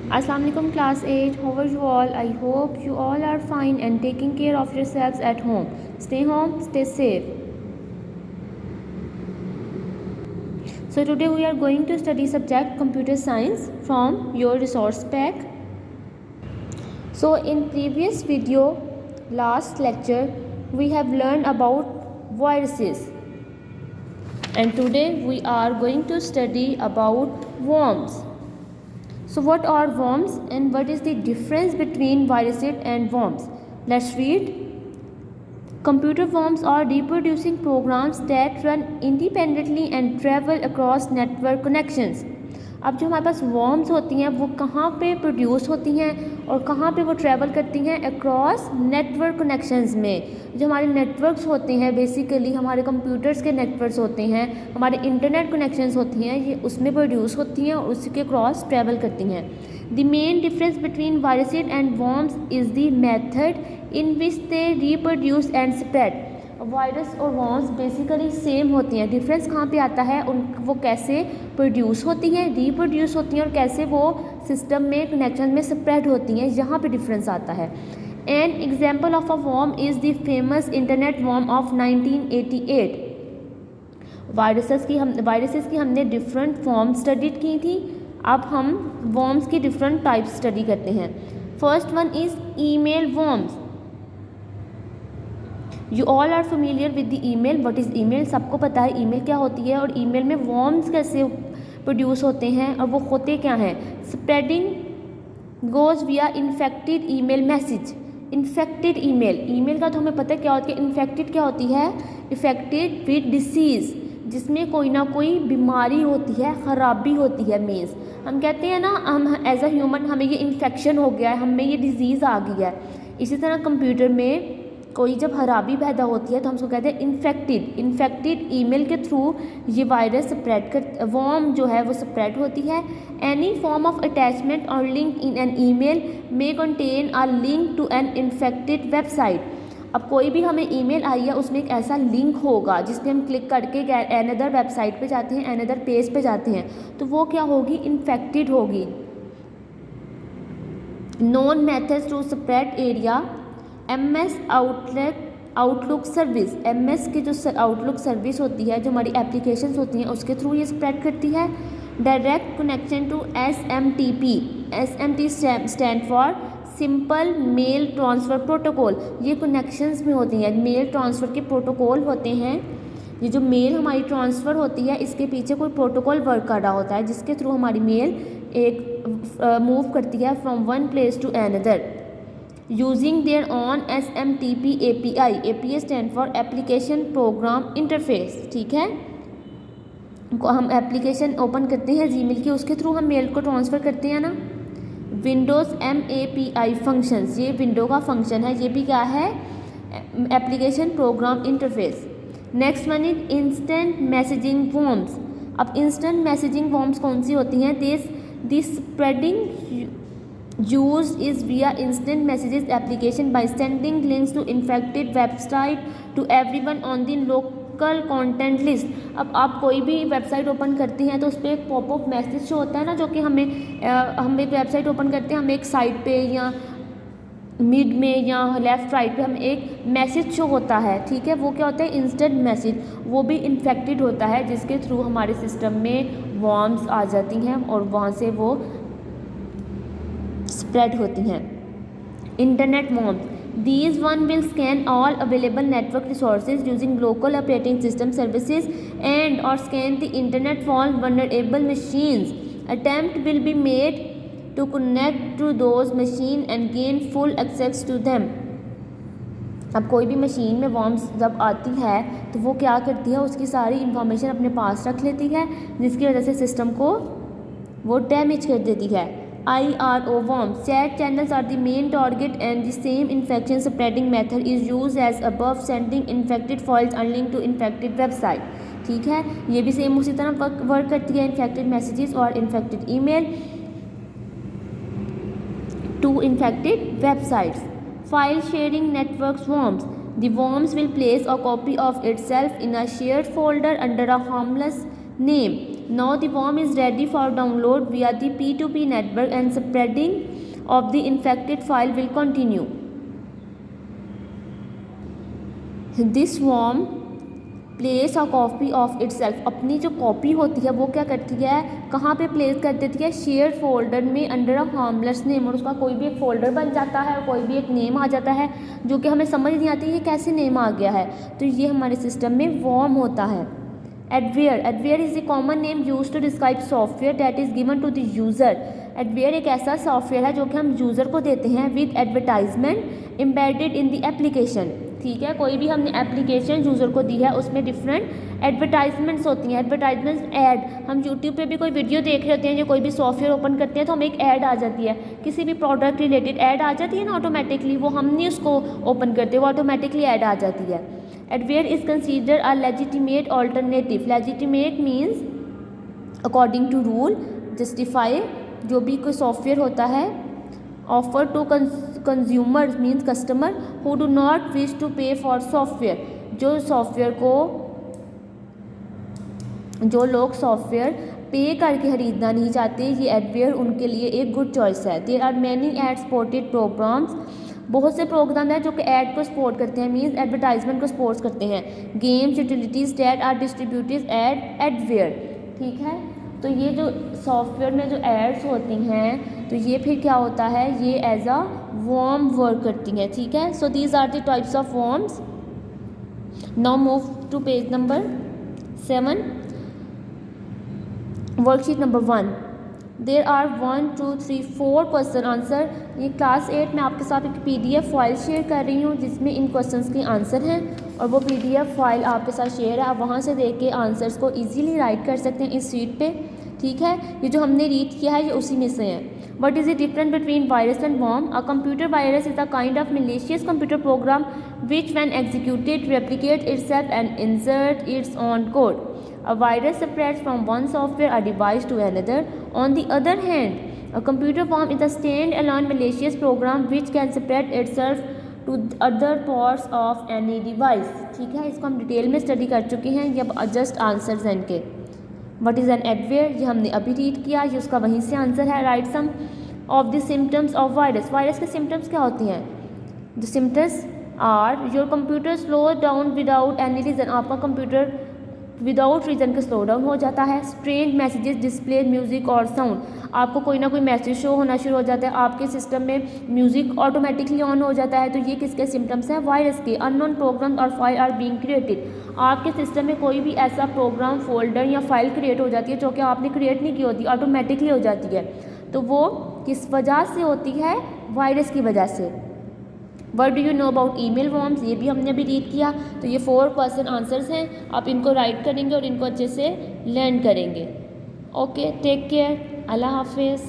Assalamu alaikum class 8. How are you all? I hope you all are fine and taking care of yourselves at home. Stay home, stay safe. So today we are going to study subject computer science from your resource pack. So in previous video, last lecture, we have learned about viruses. And today we are going to study about worms. So what are worms and what is the difference between viruses and worms? Let's read. Computer worms are reproducing programs that run independently and travel across network connections. अब जो हमारे पास worms होती हैं वो कहाँ पे produce होती हैं और कहाँ पे वो ट्रैवल करती हैं अक्रॉस नेटवर्क कनेक्शंस में. जो हमारे नेटवर्क्स होते हैं बेसिकली हमारे कंप्यूटर्स के नेटवर्क्स होते हैं, हमारे इंटरनेट कनेक्शंस होती हैं, ये उसमें प्रोड्यूस होती हैं और उसके क्रॉस ट्रैवल करती हैं. The main difference between viruses and worms is the method in which they reproduce and spread. Virus और वर्म्स बेसिकली सेम होती हैं. डिफरेंस कहाँ पे आता है, वो कैसे प्रोड्यूस होती हैं, रिप्रोड्यूस होती हैं और कैसे वो सिस्टम में कनेक्शन में स्प्रेड होती हैं, यहाँ पे डिफरेंस आता है. An example of a worm is the famous internet worm of 1988. Viruses की हमने डिफरेंट फॉर्म स्टडी की थी. अब हम वर्म्स की डिफरेंट टाइप्स स्टडी करते हैं. First one is email worms. You all are familiar with the email. What is email? सबको पता है ईमेल क्या होती है और ईमेल में वर्म्स कैसे प्रोड्यूस होते हैं और वो होते क्या हैं. स्प्रेडिंग गोज विया infected email message. Infected email का तो हमें पता है क्या होती है. इन्फेक्टेड क्या होती है? इन्फेक्टेड विद डिसीज़, जिसमें कोई ना कोई बीमारी होती है, ख़राबी होती है. मीन्स हम कहते हैं ना, हम एज अ ह्यूमन हमें ये इन्फेक्शन हो गया है, हमें ये डिजीज़ आ गई है. इसी तरह कंप्यूटर में कोई जब खराबी पैदा होती है तो हम उसको कहते हैं इन्फेक्टेड ईमेल के थ्रू ये वायरस स्प्रेड कर वर्म जो है वो स्प्रेड होती है. एनी फॉर्म ऑफ अटैचमेंट और link in an email may contain a link to an infected website. अब कोई भी हमें ईमेल आई है उसमें एक ऐसा लिंक होगा जिस पे हम क्लिक करके अनदर वेबसाइट पे जाते हैं, अनदर पेज पे जाते हैं, तो वो क्या होगी? इन्फेक्टेड होगी. Known methods to spread area. MS Outlook service. MS की जो आउटलुक सर्विस होती है, जो हमारी एप्लीकेशंस होती हैं, उसके थ्रू ये स्प्रेड करती है. Direct connection to SMTP. SMT stand for simple mail transfer protocol. ये कनेक्शंस में होती हैं, मेल ट्रांसफ़र के प्रोटोकॉल होते हैं. ये जो मेल हमारी ट्रांसफ़र होती है इसके पीछे कोई प्रोटोकॉल वर्क कर रहा होता है जिसके थ्रू हमारी मेल एक मूव करती है from one place to another using their own SMTP API. API stand for application program interface. ठीक है, हम एप्लीकेशन ओपन करते हैं जीमेल की, उसके थ्रू हम मेल को ट्रांसफ़र करते हैं ना. विंडोज़ MAPI फंक्शंस, ये विंडो का फंक्शन है, ये भी क्या है? Application program interface. Next one is instant messaging worms. अब इंस्टेंट मैसेजिंग वर्म्स कौन सी होती हैं? This spreading used is via instant messages application by sending links to infected website to everyone on the local content list. अब आप कोई भी website open करती हैं तो उस पर एक पॉपअप मैसेज शो होता है ना, जो कि हम एक वेबसाइट ओपन करते हैं, हमें एक साइड पे या मिड में या लेफ़्ट राइट पे हमें एक मैसेज शो होता है. ठीक है, वो क्या होता है? Instant message. वो भी इन्फेक्टेड होता है जिसके थ्रू हमारे सिस्टम में वर्म्स आ जाती हैं और वहाँ से वो स्प्रेड होती हैं. Internet worms. These one will scan all available network resources using local operating system services and or scan the internet for vulnerable machines. Attempt will be made to connect to those machines and gain full access to them. अब कोई भी machine में worms जब आती है तो वो क्या करती है? उसकी सारी इंफॉर्मेशन अपने पास रख लेती है जिसकी वजह से सिस्टम को वो डैमेज कर देती है. IRO worms. Chat channels are the main target and the same infection spreading method is used as above, sending infected files and link to infected website. ठीक है, ये भी सेम उसी तरह वर्क करती है. इन्फेक्टेड मैसेजेस और infected email to infected websites. File sharing networks worms. The worms will place a copy of itself in a shared folder under a harmless name. Now the worm is ready for download via the P2P network and spreading of the infected file will continue. This worm place a copy of itself, अपनी जो copy होती है वो क्या करती है, कहाँ पे प्लेस कर देती है, शेयर फोल्डर में अंडर अ हार्मलेस नेम, और उसका कोई भी एक फोल्डर बन जाता है और कोई भी एक नेम आ जाता है जो कि हमें समझ नहीं आती ये कैसे नेम आ गया है, तो ये हमारे सिस्टम में वर्म होता है. Adware is the common name use to describe software that is given to the user. Adware एक ऐसा सॉफ्टवेयर है जो कि हम यूज़र को देते हैं with advertisement embedded in the application. ठीक है, कोई भी हमने एप्लीकेशन यूज़र को दी है उसमें डिफरेंट एडवर्टाइजमेंट्स होती हैं. एडवर्टाइजमेंट्स ऐड, हम यूट्यूब पे भी कोई वीडियो देख रहे होते हैं या कोई भी सॉफ्टवेयर ओपन करते हैं तो हमें एक ऐड आ जाती है, किसी भी प्रोडक्ट रिलेटेड ऐड आ जाती है ना ऑटोमेटिकली, वो हम नहीं उसको ओपन करते, वो ऑटोमेटिकली ऐड आ जाती है. Adware is consider a legitimate alternative. Legitimate means according to rule, justify, जो भी कोई सॉफ्टवेयर होता है. Offer to consumers means customer who do not wish to pay for software, जो लोग सॉफ्टवेयर पे करके खरीदना नहीं चाहते, ये एडवेयर उनके लिए एक गुड चॉइस है. There are many ad supported programs, बहुत से प्रोग्राम हैं जो कि ऐड को सपोर्ट करते हैं, मीन्स एडवर्टाइजमेंट को सपोर्ट करते हैं. Games utilities that are distributed adware. ठीक है, तो ये जो सॉफ्टवेयर में जो एड्स होती हैं तो ये फिर क्या होता है, ये एज अ वर्म वर्क करती हैं. ठीक है, so these are the types of worms. Now move to page number 7. Worksheet number 1. There are 1 2 3 4 question answer. ये क्लास 8 में आपके साथ एक PDF फाइल शेयर कर रही हूँ जिसमें इन क्वेश्चंस के आंसर हैं, और वो PDF फाइल आपके साथ शेयर है, आप वहाँ से देख के आंसर्स को इजीली राइट कर सकते हैं इस शीट पे. ठीक है, ये जो हमने रीड किया है ये उसी में से है. What is the difference between virus and worm? A computer virus is a kind of malicious computer program which, when executed, replicates itself and inserts its own code. A virus spreads from one software or device to another. On the other hand, a computer worm is a stand-alone malicious program which can spread itself to other parts of any device. ठीक है, इसको हम detail में study कर चुके हैं. ये अब जस्ट आंसर्स हैं इनके. वट इज़ एन एडवेयर, ये हमने अभी रीड किया, ये उसका वहीं से आंसर है. Write some of the symptoms of virus. Virus के सिम्टम्स क्या होती हैं? The symptoms are your computer slow down without any reason, आपका कंप्यूटर विदाउट रीज़न के स्लो डाउन हो जाता है. स्ट्रेंज मैसेजेस डिस्प्ले म्यूज़िक और साउंड, आपको कोई ना कोई मैसेज शो होना शुरू हो जाता है, आपके सिस्टम में म्यूज़िक ऑटोमेटिकली ऑन हो जाता है, तो ये किसके सिम्टम्स हैं? वायरस के. अननोन प्रोग्राम और फाइल आर बीइंग क्रिएटेड, आपके सिस्टम में कोई भी ऐसा प्रोग्राम फोल्डर या फाइल क्रिएट हो जाती है जो कि आपने क्रिएट नहीं की होती, ऑटोमेटिकली हो जाती है, तो वो किस वजह से होती है? वायरस की वजह से. What do you know about email worms, ये भी हमने अभी रीड किया. तो ये 4 क्वेश्चन आंसर्स हैं, आप इनको राइट करेंगे और इनको अच्छे से लर्न करेंगे. ओके, टेक केयर, अल्लाह हाफिज़.